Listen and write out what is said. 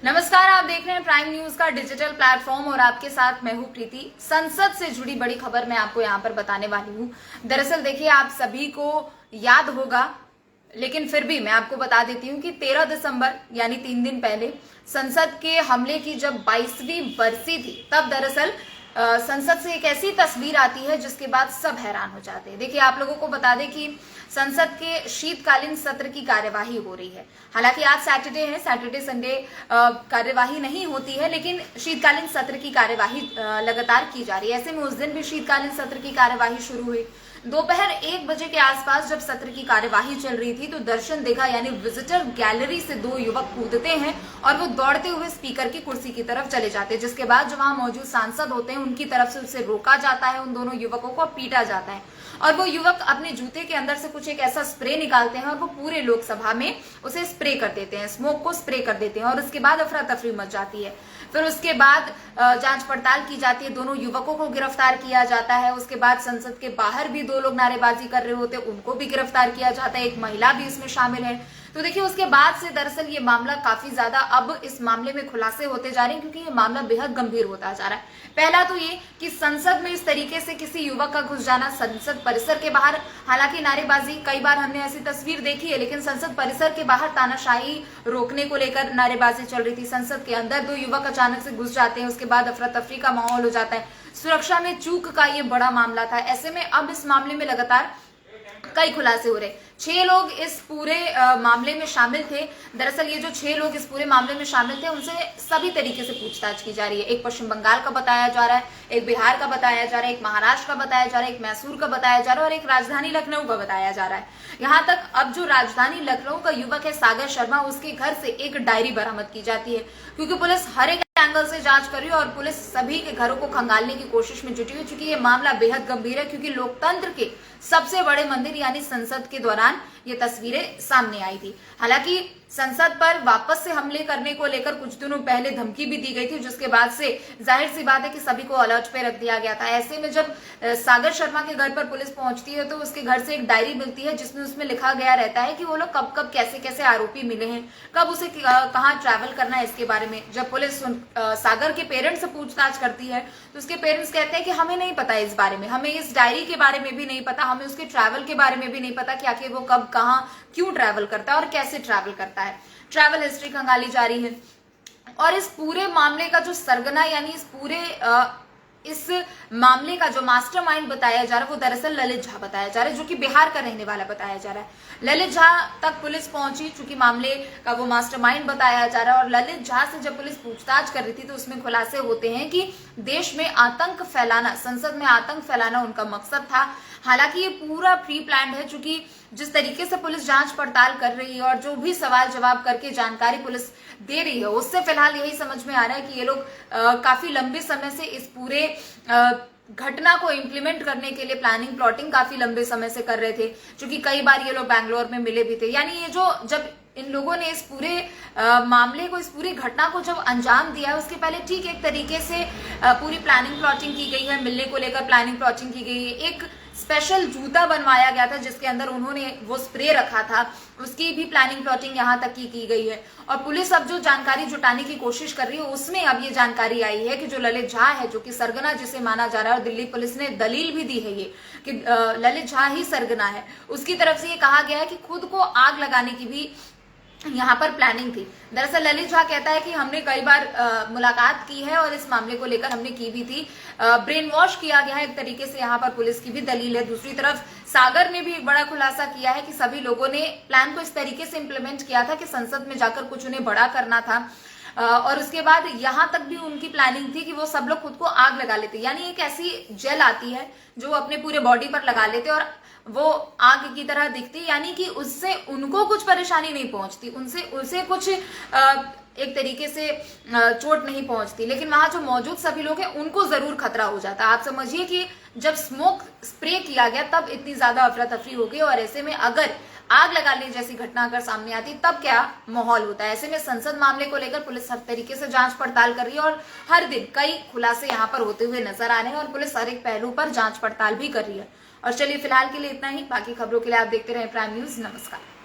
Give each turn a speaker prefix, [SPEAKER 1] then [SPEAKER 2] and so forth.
[SPEAKER 1] नमस्कार, आप देख रहे हैं प्राइम न्यूज का डिजिटल प्लेटफॉर्म और आपके साथ मैं हूं प्रीति। संसद से जुड़ी बड़ी खबर मैं आपको यहां पर बताने वाली हूं। दरअसल देखिए, आप सभी को याद होगा, लेकिन फिर भी मैं आपको बता देती हूं कि 13 दिसंबर यानी 3 दिन पहले संसद के हमले की जब 22वीं बरसी थी, तब दरअसल संसद से एक ऐसी तस्वीर आती है जिसके बाद सब हैरान हो जाते हैं। देखिए, आप लोगों को बता दें कि संसद के शीतकालीन सत्र की कार्यवाही हो रही है। हालांकि आज सैटरडे है, सैटरडे संडे कार्यवाही नहीं होती है, लेकिन शीतकालीन सत्र की कार्यवाही लगातार की जा रही है। ऐसे में उस दिन भी शीतकालीन सत्र की कार्यवाही शुरू हुई। दोपहर 1 बजे के आसपास जब सत्र की कार्यवाही चल रही थी तो दर्शन देखा यानी विजिटर गैलरी से 2 युवक कूदते हैं और वो दौड़ते हुए स्पीकर की कुर्सी की तरफ चले जाते हैं, जिसके बाद जो वहां मौजूद सांसद होते हैं उनकी तरफ से उसे रोका जाता है, उन दोनों युवकों को पीटा जाता है और वो युवक अपने जूते के अंदर से कुछ एक ऐसा स्प्रे निकालते हैं और वो पूरे लोकसभा में उसे स्प्रे कर देते हैं, स्मोक को स्प्रे कर देते हैं और उसके बाद अफरा तफरी मच जाती है। फिर उसके बाद जांच पड़ताल की जाती है, दोनों युवकों को गिरफ्तार किया जाता है। उसके बाद संसद के बाहर भी 2 लोग नारेबाजी कर रहे होते हैं, उनको भी गिरफ्तार किया जाता है, एक महिला भी इसमें शामिल है। तो देखिए, उसके बाद से दरअसल ये मामला काफी ज्यादा अब इस मामले में खुलासे होते जा रहे हैं, क्योंकि ये मामला बेहद गंभीर होता जा रहा है। पहला तो ये कि संसद में इस तरीके से किसी युवक का घुस जाना, संसद परिसर के बाहर, हालांकि नारेबाजी कई बार हमने ऐसी तस्वीर देखी है, लेकिन संसद परिसर के बाहर तानाशाही रोकने को लेकर नारेबाजी चल रही थी। संसद के अंदर 2 युवक अचानक से घुस जाते हैं, उसके बाद अफरा तफरी का माहौल हो जाता है। सुरक्षा में चूक का ये बड़ा मामला था। ऐसे में अब इस मामले में लगातार कई खुलासे हो रहे। 6 लोग इस पूरे मामले में शामिल थे। दरअसल ये जो 6 लोग इस पूरे मामले में शामिल थे, उनसे सभी तरीके से पूछताछ की जा रही है। एक पश्चिम बंगाल का बताया जा रहा है, एक बिहार का बताया जा रहा है, एक महाराष्ट्र का बताया जा रहा है, एक मैसूर का बताया जा रहा है और एक राजधानी लखनऊ का बताया जा रहा है। यहाँ तक अब जो राजधानी लखनऊ का युवक है सागर शर्मा, उसके घर से एक डायरी बरामद की जाती है, क्योंकि पुलिस हर एक एंगल से जांच कर रही है और पुलिस सभी के घरों को खंगालने की कोशिश में जुटी हुई, क्योंकि ये मामला बेहद गंभीर है। क्योंकि लोकतंत्र के सबसे बड़े मंदिर यानी संसद के दौरान ये तस्वीरें सामने आई थी। हालांकि संसद पर वापस से हमले करने को लेकर कुछ दिनों पहले धमकी भी दी गई थी, जिसके बाद से जाहिर सी बात है कि सभी को अलर्ट पे रख दिया गया था। ऐसे में जब सागर शर्मा के घर पर पुलिस पहुंचती है तो उसके घर से एक डायरी मिलती है, जिसमें उसमें लिखा गया रहता है कि वो लोग कब कब कैसे कैसे आरोपी मिले हैं, कब उसे कहाँ ट्रैवल करना है, इसके बारे में। जब पुलिस सागर के पेरेंट्स से पूछताछ करती है तो उसके पेरेंट्स कहते हैं कि हमें नहीं पता इस बारे में, हमें इस डायरी के बारे में भी नहीं पता, हमें उसके ट्रैवल के बारे में भी नहीं पता कि आखिर वो कब कहाँ क्यों ट्रैवल करता है और कैसे ट्रैवल करता है। ट्रैवल हिस्ट्री खंगाली जा रही है और इस पूरे मामले का जो सरगना यानी इस मामले का जो मास्टरमाइंड बताया जा रहा है वो दरअसल ललित झा बताया जा रहा है, जो कि बिहार का रहने वाला बताया जा रहा है। ललित झा तक पुलिस पहुंची, चूंकि मामले का वो मास्टरमाइंड बताया जा रहा है। और ललित झा से जब पुलिस पूछताछ कर रही थी तो उसमें खुलासे होते हैं कि देश में आतंक फैलाना, संसद में आतंक फैलाना उनका मकसद था। हालांकि ये पूरा प्री प्लान्ड है, चूंकि जिस तरीके से पुलिस जांच पड़ताल कर रही है और जो भी सवाल जवाब करके जानकारी पुलिस दे रही है, उससे फिलहाल यही समझ में आ रहा है कि ये लोग काफी लंबे समय से इस पूरे घटना को इम्प्लीमेंट करने के लिए प्लानिंग प्लॉटिंग काफी लंबे समय से कर रहे थे, क्योंकि कई बार ये लोग बैंगलोर में मिले भी थे। यानी ये जो जब इन लोगों ने इस पूरे मामले को, इस पूरी घटना को जब अंजाम दिया है, उसके पहले ठीक एक तरीके से पूरी प्लानिंग प्लॉटिंग की गई है, मिलने को लेकर प्लानिंग प्लॉटिंग की गई है। एक स्पेशल जूता बनवाया गया था जिसके अंदर उन्होंने वो स्प्रे रखा था, उसकी भी प्लानिंग प्लॉटिंग यहाँ तक की गई है। और पुलिस अब जो जानकारी जुटाने की कोशिश कर रही है उसमें अब ये जानकारी आई है कि जो ललित झा है, जो कि सरगना जिसे माना जा रहा है, और दिल्ली पुलिस ने दलील भी दी है ये कि ललित झा ही सरगना है, उसकी तरफ से ये कहा गया है कि खुद को आग लगाने की भी यहाँ पर प्लानिंग थी। दरअसल ललित झा कहता है कि हमने कई बार मुलाकात की है और इस मामले को लेकर हमने की भी थी, ब्रेन वॉश किया गया है एक तरीके से, यहाँ पर पुलिस की भी दलील है। दूसरी तरफ सागर ने भी एक बड़ा खुलासा किया है कि सभी लोगों ने प्लान को इस तरीके से इम्प्लीमेंट किया था कि संसद में जाकर कुछ उन्हें बड़ा करना था और उसके बाद यहां तक भी उनकी प्लानिंग थी कि वो सब लोग खुद को आग लगा लेते, यानी एक ऐसी जेल आती है जो अपने पूरे बॉडी पर लगा लेते और वो आग की तरह दिखती, यानी कि उससे उनको कुछ परेशानी नहीं पहुंचती, उसे कुछ एक तरीके से चोट नहीं पहुंचती, लेकिन वहां जो मौजूद सभी लोग हैं उनको जरूर खतरा हो जाता है। आप समझिए कि जब स्मोक स्प्रे किया गया तब इतनी ज्यादा अफरा तफरी हो गई और ऐसे में अगर आग लगाने जैसी घटना अगर सामने आती तब क्या माहौल होता है। ऐसे में संसद मामले को लेकर पुलिस हर तरीके से जांच पड़ताल कर रही है और हर दिन कई खुलासे यहाँ पर होते हुए नजर आ रहे हैं और पुलिस हर एक पहलू पर जांच पड़ताल भी कर रही है। और चलिए फिलहाल के लिए इतना ही, बाकी खबरों के लिए आप देखते रहें प्राइम न्यूज। नमस्कार।